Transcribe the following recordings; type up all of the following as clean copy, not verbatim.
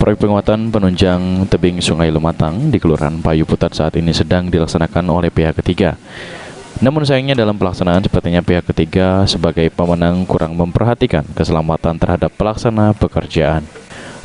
Proyek penguatan penunjang tebing Sungai Lumatang di Kelurahan Payu Putat saat ini sedang dilaksanakan oleh pihak ketiga. Namun sayangnya dalam pelaksanaan sepertinya pihak ketiga sebagai pemenang kurang memperhatikan keselamatan terhadap pelaksana pekerjaan.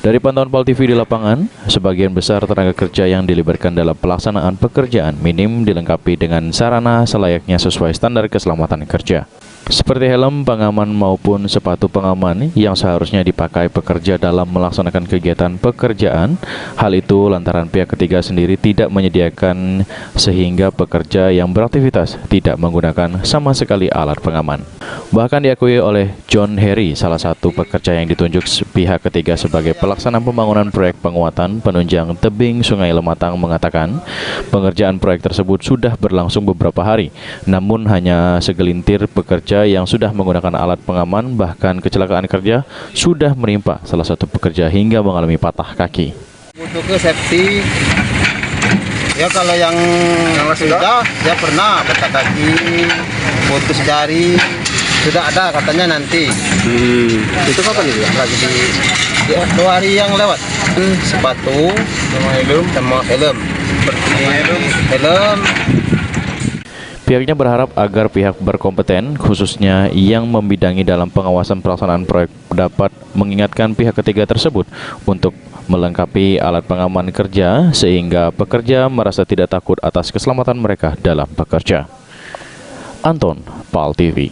Dari pantauan PAL TV di lapangan, sebagian besar tenaga kerja yang dilibatkan dalam pelaksanaan pekerjaan minim dilengkapi dengan sarana selayaknya sesuai standar keselamatan kerja. Seperti helm pengaman maupun sepatu pengaman yang seharusnya dipakai pekerja dalam melaksanakan kegiatan pekerjaan. Hal itu lantaran pihak ketiga sendiri tidak menyediakan sehingga pekerja yang beraktivitas tidak menggunakan sama sekali alat pengaman. Bahkan diakui oleh John Harry, salah satu pekerja yang ditunjuk pihak ketiga sebagai pelaksana pembangunan proyek penguatan penunjang tebing Sungai Lumatang, mengatakan pengerjaan proyek tersebut sudah berlangsung beberapa hari, namun hanya segelintir pekerja yang sudah menggunakan alat pengaman. Bahkan kecelakaan kerja sudah menimpa salah satu pekerja hingga mengalami patah kaki. Butuh ke safety. Ya kalau yang sudah, ya pernah patah kaki, putus jari, sudah ada katanya nanti. Itu kapan itu? Lagi di 2 hari yang lewat. Sepatu sama helm. Helm. Pihaknya berharap agar pihak berkompeten, khususnya yang membidangi dalam pengawasan pelaksanaan proyek, dapat mengingatkan pihak ketiga tersebut untuk melengkapi alat pengaman kerja sehingga pekerja merasa tidak takut atas keselamatan mereka dalam bekerja. Anton, PAL TV.